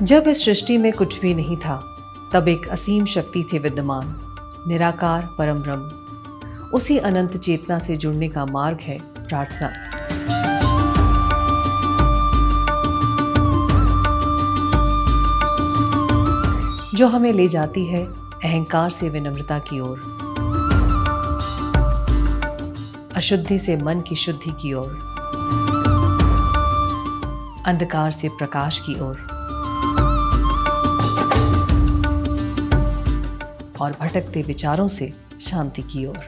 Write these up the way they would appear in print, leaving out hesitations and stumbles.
जब इस सृष्टि में कुछ भी नहीं था, तब एक असीम शक्ति थी विद्यमान, निराकार परम ब्रह्म। उसी अनंत चेतना से जुड़ने का मार्ग है प्रार्थना। जो हमें ले जाती है अहंकार से विनम्रता की ओर, अशुद्धि से मन की शुद्धि की ओर, अंधकार से प्रकाश की ओर और भटकते विचारों से शांति की ओर।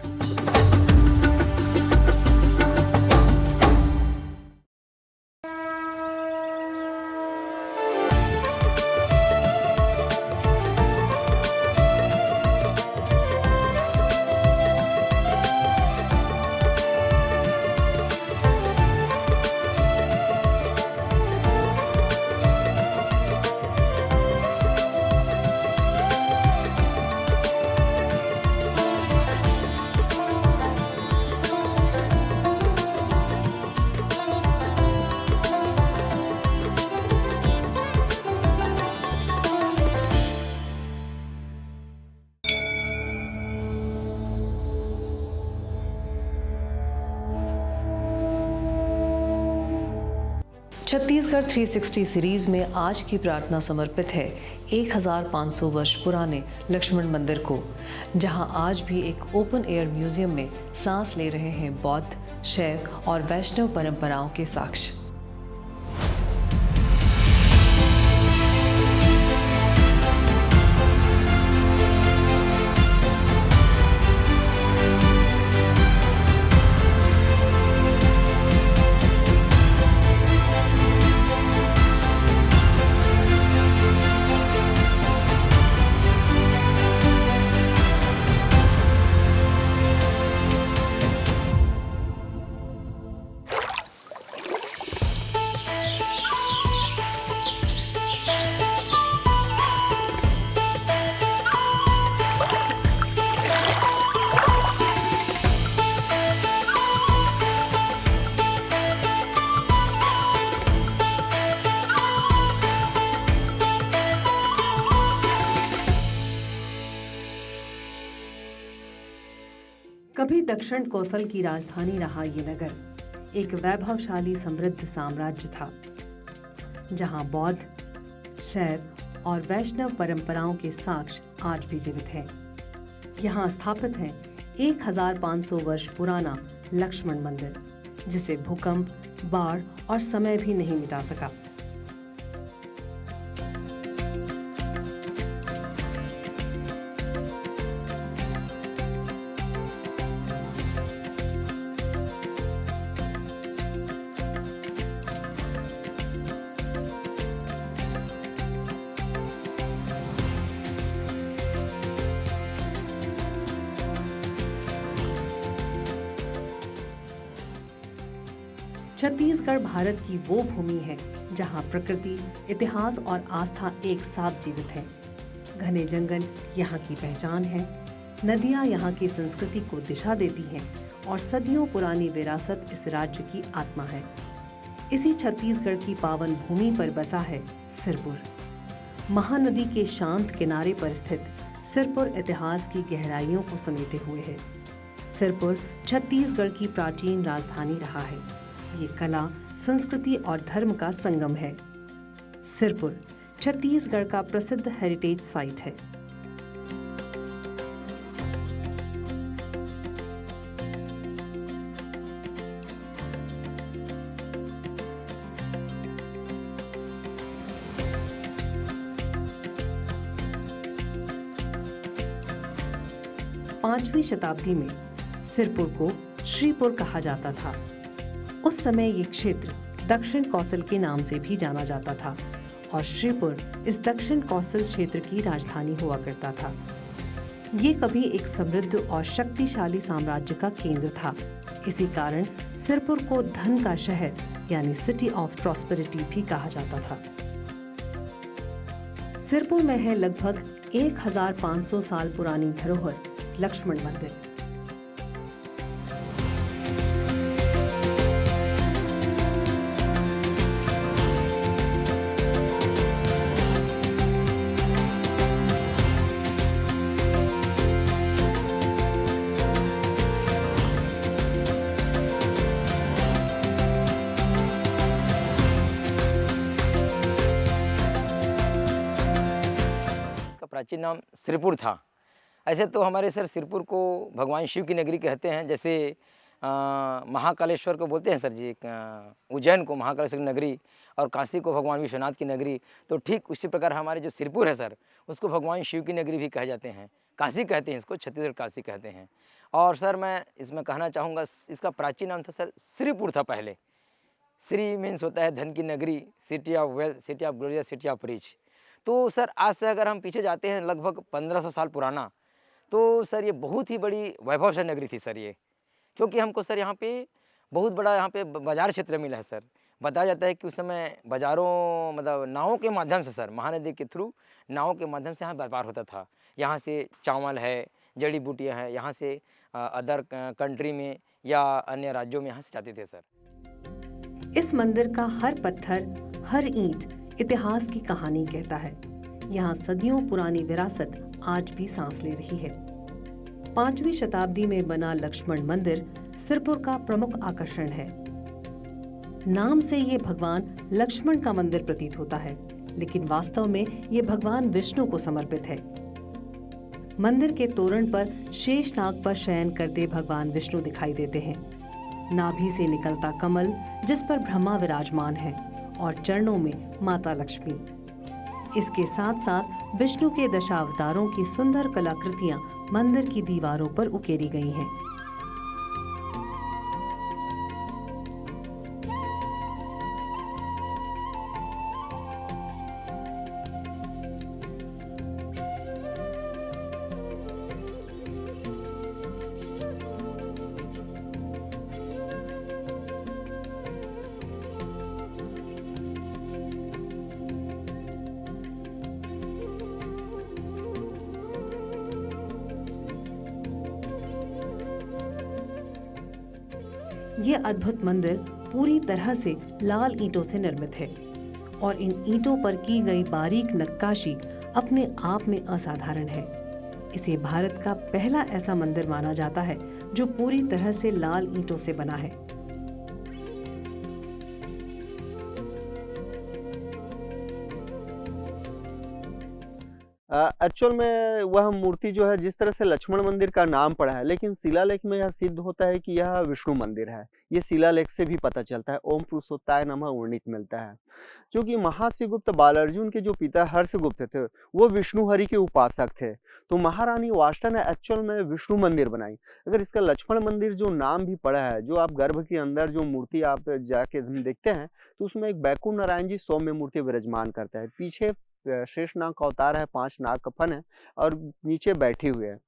छत्तीसगढ़ 360 सीरीज में आज की प्रार्थना समर्पित है 1500 वर्ष पुराने लक्ष्मण मंदिर को, जहां आज भी एक ओपन एयर म्यूजियम में सांस ले रहे हैं बौद्ध, शैव और वैष्णव परंपराओं के साक्ष्य। कभी दक्षिण कौशल की राजधानी रहा ये नगर एक वैभवशाली समृद्ध साम्राज्य था, जहां बौद्ध, शैव और वैष्णव परंपराओं के साक्ष्य आज भी जीवित हैं। यहां स्थापित है 1500 वर्ष पुराना लक्ष्मण मंदिर, जिसे भूकंप, बाढ़ और समय भी नहीं मिटा सका। छत्तीसगढ़ भारत की वो भूमि है जहां प्रकृति, इतिहास और आस्था एक साथ जीवित है। घने जंगल यहाँ की पहचान है, नदियाँ यहाँ की संस्कृति को दिशा देती हैं और सदियों पुरानी विरासत इस राज्य की आत्मा है। इसी छत्तीसगढ़ की पावन भूमि पर बसा है सिरपुर। महानदी के शांत किनारे पर स्थित सिरपुर इतिहास की गहराइयों को समेटे हुए है। सिरपुर छत्तीसगढ़ की प्राचीन राजधानी रहा है। ये कला, संस्कृति और धर्म का संगम है। सिरपुर छत्तीसगढ़ का प्रसिद्ध हेरिटेज साइट है। पांचवीं शताब्दी में सिरपुर को श्रीपुर कहा जाता था। उस समय ये क्षेत्र दक्षिण कौशल के नाम से भी जाना जाता था और श्रीपुर इस दक्षिण कौशल क्षेत्र की राजधानी हुआ करता था। ये कभी एक समृद्ध और शक्तिशाली साम्राज्य का केंद्र था। इसी कारण सिरपुर को धन का शहर यानी सिटी ऑफ प्रॉस्पेरिटी भी कहा जाता था। सिरपुर में है लगभग 1500 साल पुरानी धरोहर लक्ष्मण मंदिर। प्राचीन नाम श्रीपुर था। ऐसे तो हमारे सर श्रीपुर को भगवान शिव की नगरी कहते हैं, जैसे महाकालेश्वर को बोलते हैं सर जी, उज्जैन को महाकालेश्वर की नगरी और काशी को भगवान विश्वनाथ की नगरी। तो ठीक उसी प्रकार हमारे जो श्रीपुर है सर, उसको भगवान शिव की नगरी भी कहे जाते हैं। काशी कहते हैं इसको, छत्तीसगढ़ काशी कहते हैं। और सर मैं इसमें कहना चाहूँगा, इसका प्राचीन नाम था सर श्रीपुर था पहले। श्री मीन्स होता है धन की नगरी, city of wealth, city of glorious, city of rich. तो सर आज से अगर हम पीछे जाते हैं लगभग 1500 साल पुराना, तो सर ये बहुत ही बड़ी वैभवशाली नगरी थी सर ये। क्योंकि हमको सर यहाँ पे बहुत बड़ा यहाँ पे बाज़ार क्षेत्र मिला है सर। बताया जाता है कि उस समय बाज़ारों मतलब नावों के माध्यम से सर, महानदी के थ्रू नावों के माध्यम से यहाँ व्यापार होता था। यहाँ से चावल है, जड़ी बूटियाँ हैं, यहाँ से अदर कंट्री में या अन्य राज्यों में यहाँ से जाते थे सर। इस मंदिर का हर पत्थर, हर ईंट इतिहास की कहानी कहता है। यहाँ सदियों पुरानी विरासत आज भी सांस ले रही है। 5वीं शताब्दी में बना लक्ष्मण मंदिर सिरपुर का प्रमुख आकर्षण है। नाम से ये भगवान लक्ष्मण का मंदिर प्रतीत होता है, लेकिन वास्तव में ये भगवान विष्णु को समर्पित है। मंदिर के तोरण पर शेषनाग पर शयन करते भगवान विष्णु दिखाई देते हैं। नाभि से निकलता कमल जिस पर ब्रह्मा विराजमान है और चरणों में माता लक्ष्मी। इसके साथ साथ विष्णु के दशावतारों की सुंदर कलाकृतियां मंदिर की दीवारों पर उकेरी गई हैं। ये अद्भुत मंदिर पूरी तरह से लाल ईंटों से निर्मित है और इन ईंटों पर की गई बारीक नक्काशी अपने आप में असाधारण है। इसे भारत का पहला ऐसा मंदिर माना जाता है जो पूरी तरह से लाल ईंटों से बना है। एक्चुअल में वह मूर्ति जो है जिस तरह से लक्ष्मण मंदिर का नाम पड़ा है, लेकिन शिलालेख में यह सिद्ध होता है कि यह विष्णु मंदिर है। ये शिलालेख से भी पता चलता है, ओम पुरुषोत्ताय नमः वर्णित मिलता है। क्योंकि महाश्रीगुप्त बालार्जुन के जो पिता हर्षगुप्त थे, वो विष्णु हरि के उपासक थे। तो महारानी वाष्टा ने एक्चुअल में विष्णु मंदिर बनाई। अगर इसका लक्ष्मण मंदिर जो नाम भी पड़ा है, जो आप गर्भ के अंदर जो मूर्ति आप जाके देखते हैं, तो उसमें एक बैकुंठ नारायण जी सौम्य मूर्ति विराजमान करता है। पीछे शेषनाग का अवतार है, 5 नाग का फन है और नीचे बैठे हुए हैं।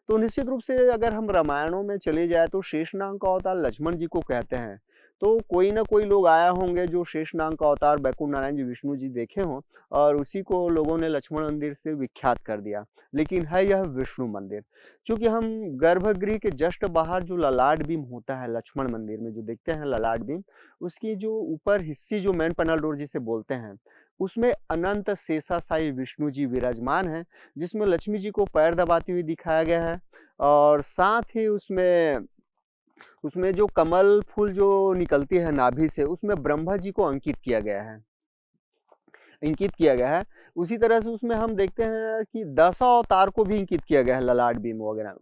तो निश्चित रूप से अगर हम रामायणों में चले जाए तो शेषनाग का अवतार लक्ष्मण जी को कहते हैं। तो कोई ना कोई लोग आया होंगे जो शेषनाग का अवतार बैकुंठ नारायण जी विष्णु जी देखे हों और उसी को लोगों ने लक्ष्मण मंदिर से विख्यात कर दिया। लेकिन है यह विष्णु मंदिर। क्योंकि हम गर्भगृह के जस्ट बाहर जो ललाट बीम होता है लक्ष्मण मंदिर में जो देखते हैं ललाट बीम, उसकी जो ऊपर हिस्सी जो मेन पैनल डोर जिसे बोलते हैं, उसमें अनंत शेषाशायी विष्णु जी विराजमान है, जिसमें लक्ष्मी जी को पैर दबाती हुई दिखाया गया है। और साथ ही उसमें जो कमल फूल जो निकलती है नाभि से, उसमें ब्रह्मा जी को अंकित किया गया है। उसी तरह से उसमें हम देखते हैं कि 10 अवतार को भी अंकित किया गया है ललाट बीम वगैरह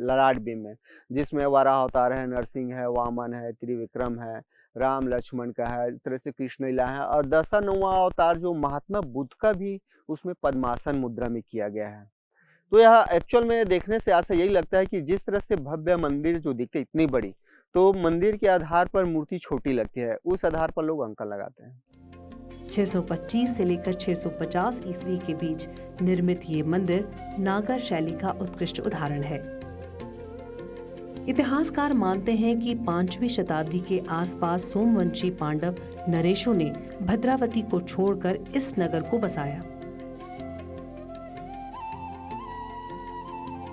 ललाट बीम में, जिसमें वराह अवतार है, नरसिंह है, वामन है, त्रिविक्रम है, राम लक्ष्मण का है, इस तरह से कृष्ण लीला है। और 10वां अवतार जो महात्मा बुद्ध का भी उसमें पद्मासन मुद्रा में किया गया है। तो यह एक्चुअल में देखने से ऐसा यही लगता है कि जिस तरह से भव्य मंदिर जो दिखते इतनी बड़ी, तो मंदिर के आधार पर मूर्ति छोटी लगती है, उस आधार पर लोग अंकन लगाते हैं। 625 से लेकर 650 ईस्वी के बीच निर्मित ये मंदिर नागर शैली का उत्कृष्ट उदाहरण है। इतिहासकार मानते हैं कि 5वीं शताब्दी के आसपास सोमवंशी पांडव नरेशों ने भद्रावती को छोड़कर इस नगर को बसाया।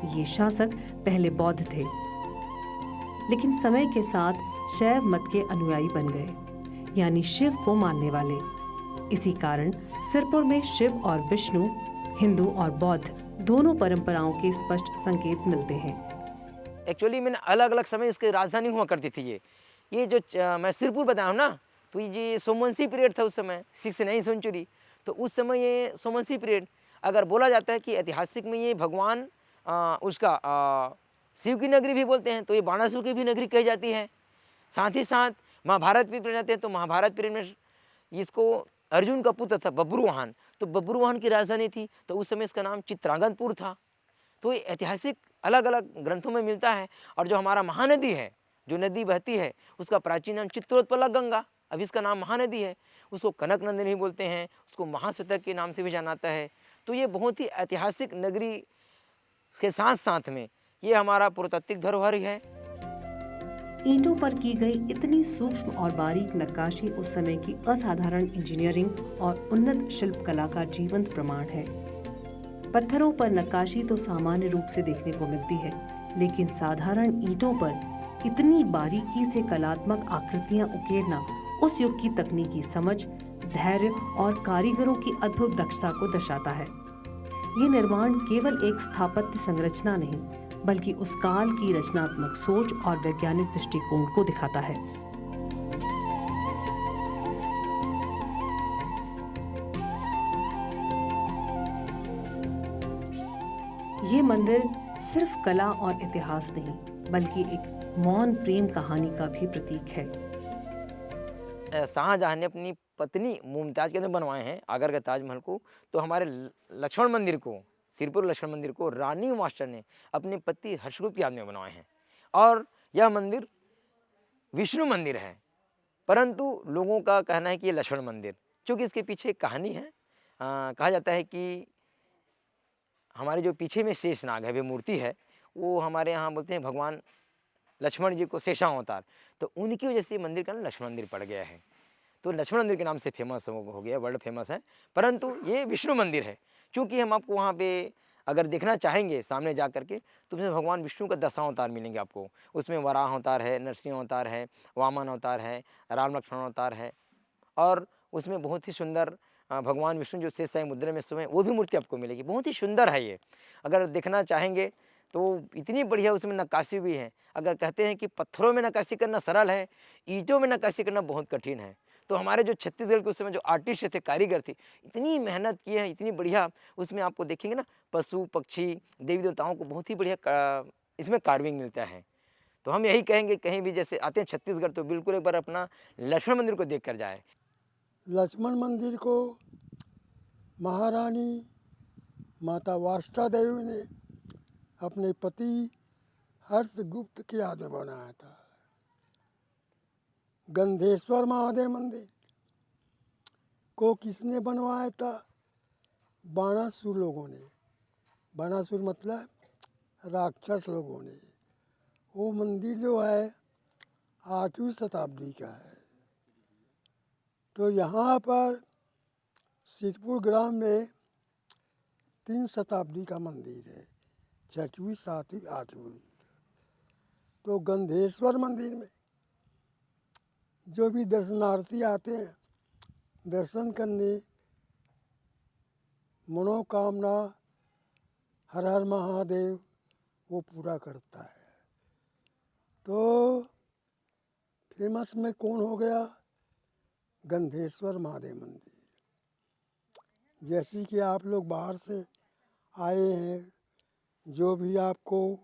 ये शासक पहले बौद्ध थे, लेकिन समय के साथ शैव मत के अनुयायी बन गए, यानी शिव को मानने वाले। इसी कारण सिरपुर में शिव और विष्णु, हिंदू और बौद्ध दोनों परंपराओं के स्पष्ट संकेत मिलते हैं। एक्चुअली मैंने अलग अलग समय इसकी राजधानी हुआ करती थी। ये जो मैं सिरपुर बताया हूँ ना, तो ये सोमवंशी पीरियड था उस समय, 6th 9th सेंचुरी। तो उस समय ये सोमवंशी पीरियड, अगर बोला जाता है कि ऐतिहासिक में ये भगवान शिव की नगरी भी बोलते हैं, तो ये बाणासुर की भी नगरी कही जाती है। साथ ही साथ महाभारत भी जाते हैं, तो महाभारत पीरियड में इसको अर्जुन का पुत्र था बब्रुवाहन, तो बब्रुवाहन की राजधानी थी, तो उस समय इसका नाम चित्रांगनपुर था। तो ये ऐतिहासिक अलग अलग ग्रंथों में मिलता है। और जो हमारा महानदी है, जो नदी बहती है, उसका प्राचीन नाम चित्रोत्पला गंगा, अभी इसका नाम महानदी है। उसको कनक नंदिनी भी बोलते हैं, उसको महाश्वेता के नाम से भी जाना जाता है। तो ये बहुत ही ऐतिहासिक नगरी के साथ साथ में ये हमारा पुरातात्विक धरोहर ही है। ईंटों पर की गई इतनी सूक्ष्म और बारीक नक्काशी उस समय की असाधारण इंजीनियरिंग और उन्नत शिल्प कला का जीवंत प्रमाण है। पत्थरों पर नक्काशी तो सामान्य रूप से देखने को मिलती है, लेकिन साधारण ईंटों पर इतनी बारीकी से कलात्मक आकृतियां उकेरना उस युग की तकनीकी समझ, धैर्य और कारीगरों की अद्भुत दक्षता को दर्शाता है। ये निर्माण केवल एक स्थापत्य संरचना नहीं, बल्कि उस काल की रचनात्मक सोच और वैज्ञानिक दृष्टिकोण को दिखाता है। ये मंदिर सिर्फ कला और इतिहास नहीं, बल्कि एक मौन प्रेम कहानी का भी प्रतीक है। शाहजहां ने अपनी पत्नी मुमताज के अंदर बनवाए हैं आगरा के ताजमहल को, तो हमारे लक्ष्मण मंदिर को, सिरपुर लक्ष्मण मंदिर को रानी मास्टर ने अपने पति हर्षरूप की याद में बनवाए हैं। और यह मंदिर विष्णु मंदिर है, परंतु लोगों का कहना है कि ये लक्ष्मण मंदिर, क्योंकि इसके पीछे एक कहानी है। कहा जाता है कि हमारे जो पीछे में शेषनाग है, वे मूर्ति है, वो हमारे यहाँ बोलते हैं भगवान लक्ष्मण जी को शेषावतार, तो उनकी वजह से मंदिर का नाम लक्ष्मण मंदिर पड़ गया है। तो लक्ष्मण मंदिर के नाम से फेमस हो गया, वर्ल्ड फेमस है। परंतु ये विष्णु मंदिर है, क्योंकि हम आपको वहाँ पे अगर देखना चाहेंगे सामने जा करके, तो उसमें भगवान विष्णु का 10 अवतार मिलेंगे आपको। उसमें वराह अवतार है, नरसिंह अवतार है, वामन अवतार है, राम लक्ष्मण अवतार है, और उसमें बहुत ही सुंदर भगवान विष्णु जो शेषशायी मुद्रा में सोए, वो भी मूर्ति आपको मिलेगी। बहुत ही सुंदर है ये, अगर देखना चाहेंगे तो इतनी बढ़िया उसमें नक्काशी भी है। अगर कहते हैं कि पत्थरों में नक्काशी करना सरल है, ईंटों में नक्काशी करना बहुत कठिन है, तो हमारे जो छत्तीसगढ़ के उस समय जो आर्टिस्ट थे, कारीगर थे, इतनी मेहनत की है, इतनी बढ़िया। उसमें आपको देखेंगे ना, पशु पक्षी देवी देवताओं को बहुत ही बढ़िया इसमें कार्विंग मिलता है। तो हम यही कहेंगे, कहीं भी जैसे आते हैं छत्तीसगढ़, तो बिल्कुल एक बार अपना लक्ष्मण मंदिर को देख कर जाए। लक्ष्मण मंदिर को महारानी माता वाष्टा देवी ने अपने पति हर्षगुप्त की याद में बनाया था। गंधेश्वर महादेव मंदिर को किसने बनवाया था? बाणासुर लोगों ने। बाणासुर मतलब राक्षस लोगों ने। वो मंदिर जो है 8वीं शताब्दी का है। तो यहाँ पर सिरपुर ग्राम में 3 शताब्दी का मंदिर है, 6वीं, 7वीं, 8वीं। तो गंधेश्वर मंदिर में जो भी दर्शनार्थी आते हैं दर्शन करने, मनोकामना हर हर महादेव वो पूरा करता है। तो फेमस में कौन हो गया? गंधेश्वर महादेव मंदिर। जैसे कि आप लोग बाहर से आए हैं, जो भी आपको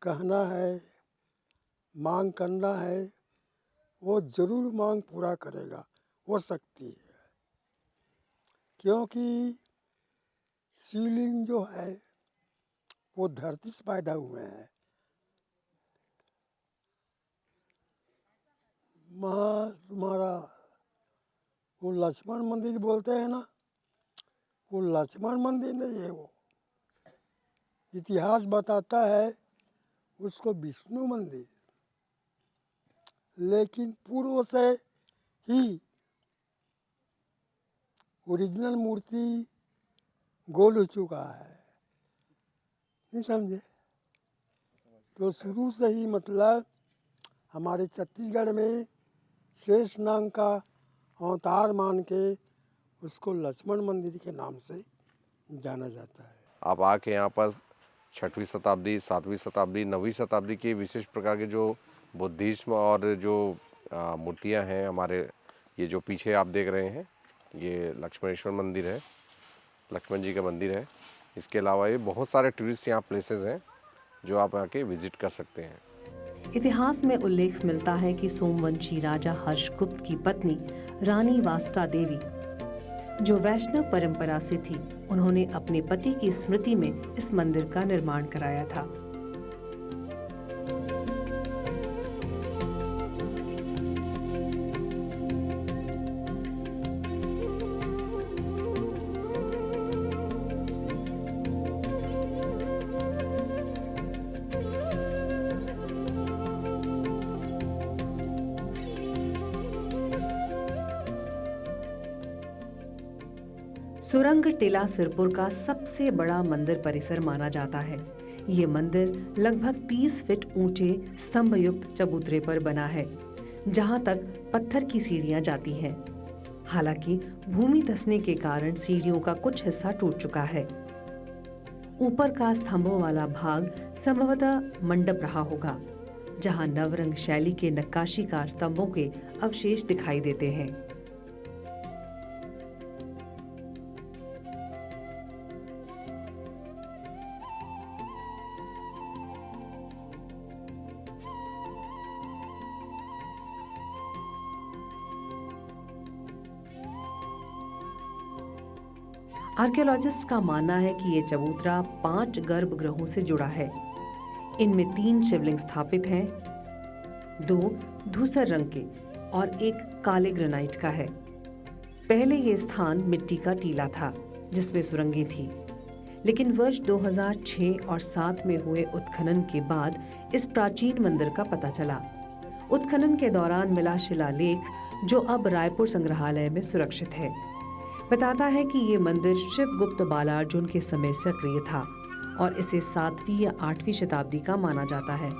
कहना है, मांग करना है, वो ज़रूर मांग पूरा करेगा, वो शक्ति है। क्योंकि शिवलिंग जो है वो धरती से पैदा हुए हैं। तुम्हारा वो लक्ष्मण मंदिर बोलते हैं ना, वो लक्ष्मण मंदिर नहीं है। वो इतिहास बताता है उसको विष्णु मंदिर, लेकिन पूर्व से ही ओरिजिनल मूर्ति गोल हो चुका है, नहीं समझे? तो शुरू से ही मतलब हमारे छत्तीसगढ़ में शेषनाग का अवतार मान के उसको लक्ष्मण मंदिर के नाम से जाना जाता है। आप आके यहाँ पर 6वीं शताब्दी, 7वीं शताब्दी, 9वीं शताब्दी के विशेष प्रकार के जो बुद्धिज्म और जो मूर्तियाँ हैं हमारे, ये जो पीछे आप देख रहे हैं, ये लक्ष्मणेश्वर मंदिर है। लक्ष्मण जी का मंदिर है। इसके अलावा ये बहुत सारे टूरिस्ट यहाँ प्लेसेस हैं जो आप आके विजिट कर सकते हैं। इतिहास में उल्लेख मिलता है कि सोमवंशी राजा हर्षगुप्त की पत्नी रानी वासुदा देवी, जो वैष्णव परंपरा से थी, उन्होंने अपने पति की स्मृति में इस मंदिर का निर्माण कराया था। सुरंग टीला सिरपुर का सबसे बड़ा मंदिर परिसर माना जाता है। ये मंदिर लगभग 30 फीट ऊंचे स्तंभ युक्त चबूतरे पर बना है, जहां तक पत्थर की सीढ़ियां जाती हैं। हालांकि भूमि धंसने के कारण सीढ़ियों का कुछ हिस्सा टूट चुका है। ऊपर का स्तंभों वाला भाग संभवतः मंडप रहा होगा, जहां नवरंग शैली के नक्काशीकार स्तंभों के अवशेष दिखाई देते हैं। आर्कियोलॉजिस्ट का मानना है कि ये चबूतरा 5 गर्भगृहों से जुड़ा है। इनमें 3 शिवलिंग स्थापित हैं, 2 धूसर रंग के और 1 काले ग्रेनाइट का है। पहले ये स्थान मिट्टी का टीला था जिसमें सुरंगें थी, लेकिन वर्ष 2006 और 7 में हुए उत्खनन के बाद इस प्राचीन मंदिर का पता चला। उत्खनन के दौरान मिला शिलालेख, जो अब रायपुर संग्रहालय में सुरक्षित है, बताता है कि ये मंदिर शिवगुप्त बालार्जुन के समय सक्रिय था और इसे 7वीं या 8वीं शताब्दी का माना जाता है।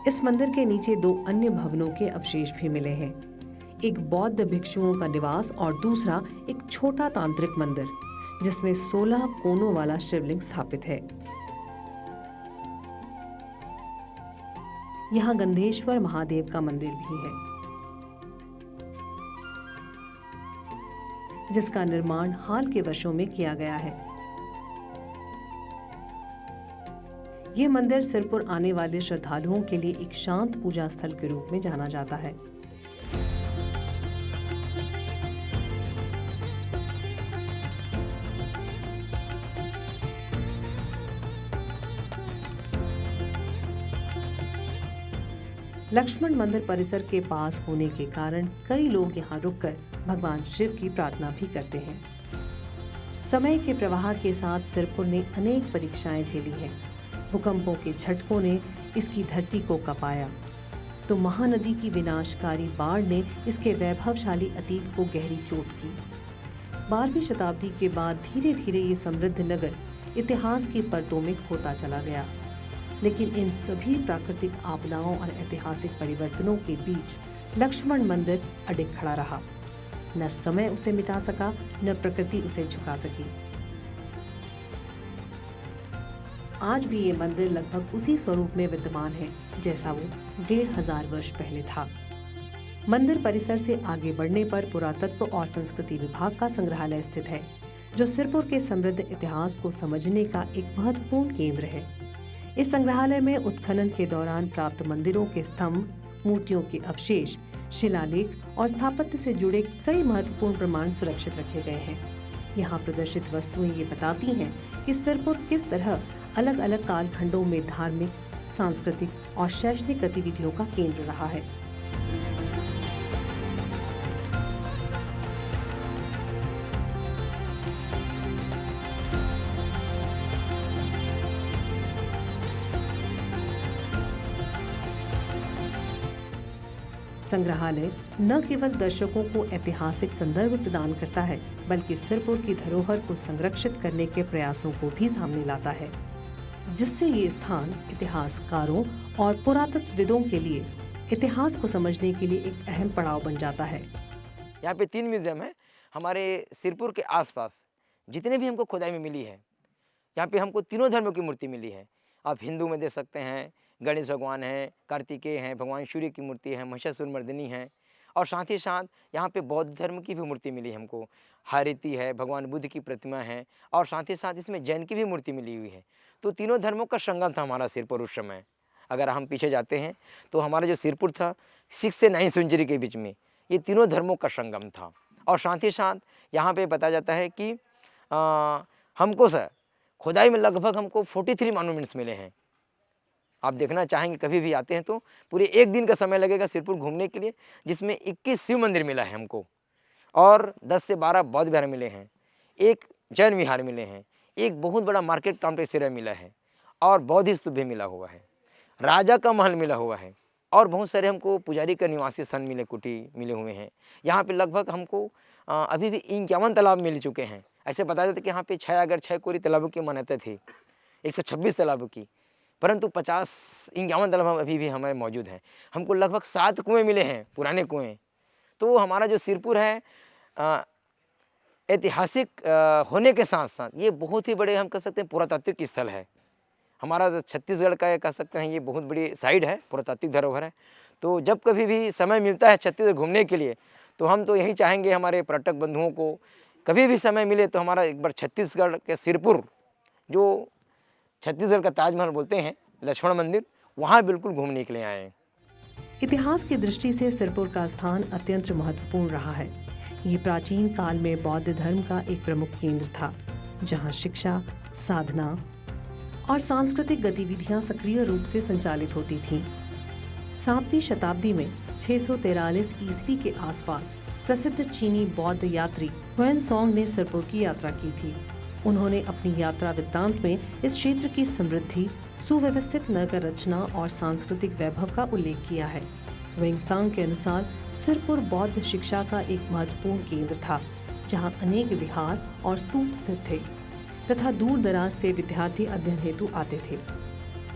इस मंदिर के नीचे 2 अन्य भवनों के अवशेष भी मिले हैं, एक बौद्ध भिक्षुओं का निवास और दूसरा एक छोटा तांत्रिक मंदिर जिसमें 16 कोनों वाला शिवलिंग स्थापित है। यहाँ गंधेश्वर महादेव का मंदिर भी है, जिसका निर्माण हाल के वर्षों में किया गया है। यह मंदिर सिरपुर आने वाले श्रद्धालुओं के लिए एक शांत पूजा स्थल के रूप में जाना जाता है। लक्ष्मण मंदिर परिसर के पास होने के कारण कई लोग यहाँ रुककर भगवान शिव की प्रार्थना भी करते हैं। समय के प्रवाह के साथ सिरपुर ने अनेक परीक्षाएं झेली हैं। भूकंपों के झटकों ने इसकी धरती को कपाया, तो महानदी की विनाशकारी बाढ़ ने इसके वैभवशाली अतीत को गहरी चोट की। 12वीं शताब्दी के बाद धीरे धीरे ये समृद्ध नगर इतिहास की परतों में खोता चला गया, लेकिन इन सभी प्राकृतिक आपदाओं और ऐतिहासिक परिवर्तनों के बीच लक्ष्मण मंदिर अडिग खड़ा रहा। न समय उसे मिटा सका, न प्रकृति उसे झुका सकी। आज भी ये मंदिर लगभग उसी स्वरूप में विद्यमान है जैसा वो 1500 वर्ष पहले था। मंदिर परिसर से आगे बढ़ने पर पुरातत्व और संस्कृति विभाग का संग्रहालय स्थित है, जो सिरपुर के समृद्ध इतिहास को समझने का एक महत्वपूर्ण केंद्र है। इस संग्रहालय में उत्खनन के दौरान प्राप्त मंदिरों के स्तंभ, मूर्तियों के अवशेष, शिलालेख और स्थापत्य से जुड़े कई महत्वपूर्ण प्रमाण सुरक्षित रखे गए हैं। यहाँ प्रदर्शित वस्तुएं ये बताती हैं कि सिरपुर किस तरह अलग अलग कालखंडों में धार्मिक, सांस्कृतिक और शैक्षणिक गतिविधियों का केंद्र रहा है। संग्रहालय न केवल दर्शकों को ऐतिहासिक संदर्भ प्रदान करता है, बल्कि सिरपुर की धरोहर को संरक्षित करने के प्रयासों को भी सामने लाता है, जिससे ये स्थान इतिहासकारों और पुरातत्वविदों के लिए इतिहास को समझने के लिए एक अहम पड़ाव बन जाता है। यहाँ पे 3 म्यूजियम है हमारे सिरपुर के आसपास, जितने भी हमको खुदाई में मिली है। यहाँ पे हमको तीनों धर्मों की मूर्ति मिली है। आप हिंदू में देख सकते हैं, गणेश भगवान हैं, कार्तिकेय हैं, भगवान सूर्य की मूर्ति है, महिषासुरमर्दिनी है, और साथ ही साथ यहाँ पे बौद्ध धर्म की भी मूर्ति मिली हमको। हारीति है, भगवान बुद्ध की प्रतिमा है, और साथ ही साथ इसमें जैन की भी मूर्ति मिली हुई है। तो तीनों धर्मों का संगम था हमारा सिरपुर उस समय। अगर हम पीछे जाते हैं तो हमारा जो सिरपुर था 6 से 9 सेंचुरी के बीच में ये तीनों धर्मों का संगम था। और साथ ही साथ यहाँ पे बताया जाता है कि हमको सर खुदाई में लगभग हमको 43 मॉन्यूमेंट्स मिले हैं। आप देखना चाहेंगे कभी भी आते हैं तो पूरे एक दिन का समय लगेगा सिरपुर घूमने के लिए, जिसमें 21 शिव मंदिर मिला है हमको, और 10 से 12 बौद्ध विहार मिले हैं, एक जैन विहार मिले हैं, एक बहुत बड़ा मार्केट कॉम्प्लेक्स एरिया मिला है, और बौद्ध स्तूप भी मिला हुआ है, राजा का महल मिला हुआ है, और बहुत सारे हमको पुजारी का निवासी स्थान मिले, कुटी मिले हुए हैं। यहाँ पे लगभग हमको अभी भी 51 तालाब मिल चुके हैं। ऐसे बताया जाता है कि यहाँ पे 6 कोरी तालाबों की मान्यता थी, 126 तालाबों की, परंतु 51 तालाब अभी भी हमारे मौजूद हैं। हमको लगभग 7 कुएँ मिले हैं, पुराने कुएँ। तो हमारा जो सिरपुर है ऐतिहासिक होने के साथ साथ ये बहुत ही बड़े हम कह सकते हैं पुरातात्विक स्थल है। हमारा छत्तीसगढ़ का ये कह सकते हैं ये बहुत बड़ी साइड है, पुरातात्विक धरोहर है। तो जब कभी भी समय मिलता है छत्तीसगढ़ घूमने के लिए तो हम तो यही चाहेंगे हमारे पर्यटक बंधुओं को कभी भी समय मिले तो हमारा एक बार छत्तीसगढ़ के सिरपुर, जो छत्तीसगढ़ का ताजमहल बोलते हैं, लक्ष्मण मंदिर, वहाँ बिल्कुल घूमने के लिए आएँ। इतिहास की दृष्टि से सिरपुर का स्थान अत्यंत महत्वपूर्ण रहा है। ये प्राचीन काल में बौद्ध धर्म का एक प्रमुख केंद्र था, जहाँ शिक्षा, साधना और सांस्कृतिक गतिविधियां सक्रिय रूप से संचालित होती थीं। 7वीं शताब्दी में 643 ईस्वी के आसपास प्रसिद्ध चीनी बौद्ध यात्री हुएनसोंग ने सिरपुर की यात्रा की थी। उन्होंने अपनी यात्रा वृत्तांत में इस क्षेत्र की समृद्धि, सुव्यवस्थित नगर रचना और सांस्कृतिक वैभव का उल्लेख किया है। हुएनसोंग के अनुसार सिरपुर बौद्ध शिक्षा का एक महत्वपूर्ण केंद्र था, जहां अनेक विहार और स्तूप स्थित थे तथा दूर दराज से विद्यार्थी अध्ययन हेतु आते थे।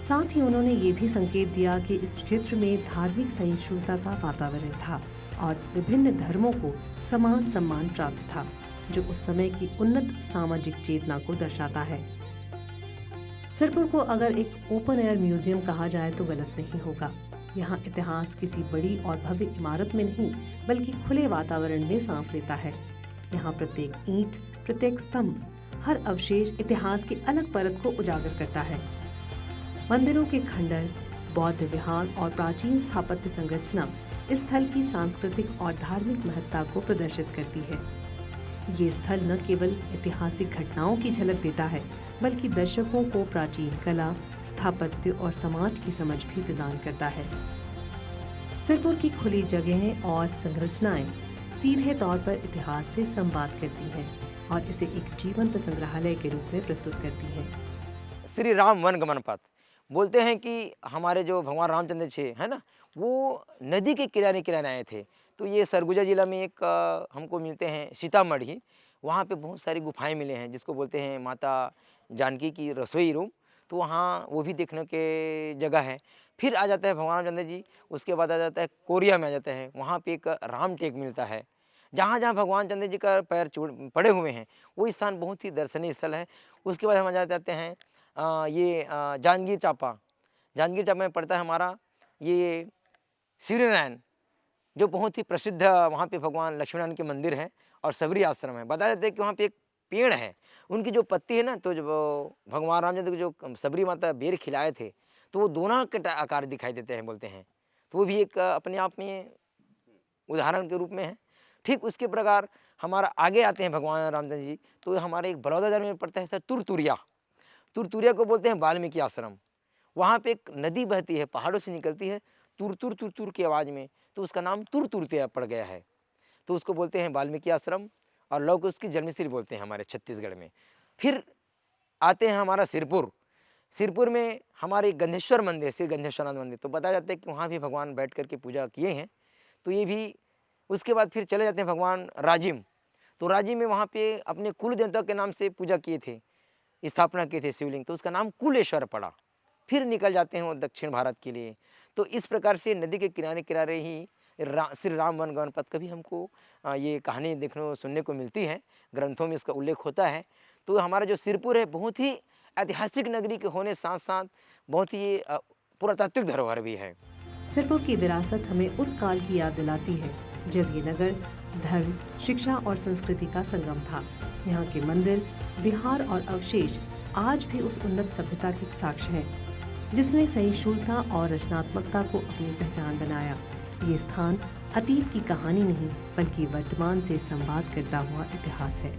साथ ही उन्होंने ये भी संकेत दिया कि इस क्षेत्र में धार्मिक सहिष्णुता का वातावरण था और विभिन्न धर्मों को समान सम्मान प्राप्त था, जो उस समय की उन्नत सामाजिक चेतना को दर्शाता है। सिरपुर को अगर एक ओपन एयर म्यूजियम कहा जाए तो गलत नहीं होगा। यहाँ इतिहास किसी बड़ी और भव्य इमारत में नहीं, बल्कि खुले वातावरण में सांस लेता है। यहाँ प्रत्येक ईंट, प्रत्येक स्तंभ, हर अवशेष इतिहास की अलग परत को उजागर करता है। मंदिरों के खंडर, बौद्ध विहार और प्राचीन स्थापत्य संरचना इस स्थल की सांस्कृतिक और धार्मिक महत्ता को प्रदर्शित करती है। ये स्थल न केवल ऐतिहासिक घटनाओं की झलक देता है, बल्कि दर्शकों को प्राचीन कला, स्थापत्य और समाज की समझ भी प्रदान करता है। सिरपुर की खुली जगहें और संरचनाएं सीधे तौर पर इतिहास से संवाद करती हैं और इसे एक जीवंत संग्रहालय के रूप में प्रस्तुत करती हैं। श्री राम वनगमन पथ बोलते हैं कि हमारे जो भगवान रामचंद्र जी है ना, वो नदी के किनारे किनारे आए थे। तो ये सरगुजा जिला में एक हमको मिलते हैं सीतामढ़ी, वहाँ पे बहुत सारी गुफाएं मिले हैं, जिसको बोलते हैं माता जानकी की रसोई रूम। तो वहाँ वो भी देखने के जगह है। फिर आ जाता है भगवान रामचंद्र जी, उसके बाद आ जाता है कोरिया में आ जाता है, वहाँ पे एक राम टेक मिलता है, जहाँ जहाँ भगवान चंद्र जी का पैर पड़े हुए हैं वो स्थान बहुत ही दर्शनीय स्थल है। उसके बाद हम आ जाते हैं जांजगीर चांपा। जांजगीर चांपा में पड़ता है हमारा ये सूर्यनारायण, जो बहुत ही प्रसिद्ध वहाँ पे भगवान लक्ष्मीनारायण के मंदिर है और सबरी आश्रम है। बताया जाता है कि वहाँ पे एक पेड़ है, उनकी जो पत्ती है ना, तो जब भगवान रामचंद्र को जो सबरी माता बेर खिलाए थे तो वो दोनों के आकार दिखाई देते हैं बोलते हैं। तो वो भी एक अपने आप में उदाहरण के रूप में है। ठीक उसके प्रकार हमारा आगे आते हैं भगवान रामचंद्र जी, तो हमारे एक बड़ौदा जिले में पड़ता है सर तुरतुरिया। तुरतुरिया को बोलते हैं वाल्मीकि आश्रम। वहाँ पे एक नदी बहती है, पहाड़ों से निकलती है तुर तुर तुर तुर की आवाज़ में, तो उसका नाम तुरतुरिया पड़ गया है। तो उसको बोलते हैं वाल्मीकि आश्रम, और लोग उसकी जन्मस्थली बोलते हैं हमारे छत्तीसगढ़ में। फिर आते हैं हमारा सिरपुर। सिरपुर में हमारे गंधेश्वर मंदिर, श्री गंधेश्वरनाथ मंदिर, तो बताया जाता है कि वहाँ भी भगवान बैठ कर के पूजा किए हैं। तो ये भी उसके बाद फिर चले जाते हैं भगवान राजिम। तो राजिम में वहाँ पे अपने कुल देवता के नाम से पूजा किए थे, स्थापना किए थे शिवलिंग, तो उसका नाम कुलेश्वर पड़ा। फिर निकल जाते हैं वो दक्षिण भारत के लिए। तो इस प्रकार से नदी के किनारे किनारे ही श्री राम वन गवन पथ का भी हमको ये कहानी देखने सुनने को मिलती है, ग्रंथों में इसका उल्लेख होता है। तो हमारा जो सिरपुर है बहुत ही ऐतिहासिक नगरी के होने साथ साथ बहुत ही पुरातात्विक धरोहर भी है। सिरपुर की विरासत हमें उस काल की याद दिलाती है जब ये नगर धर्म, शिक्षा और संस्कृति का संगम था। यहाँ के मंदिर, विहार और अवशेष आज भी उस उन्नत सभ्यता के साक्ष्य हैं जिसने सहिष्णुता और रचनात्मकता को अपनी पहचान बनाया। ये स्थान अतीत की कहानी नहीं बल्कि वर्तमान से संवाद करता हुआ इतिहास है।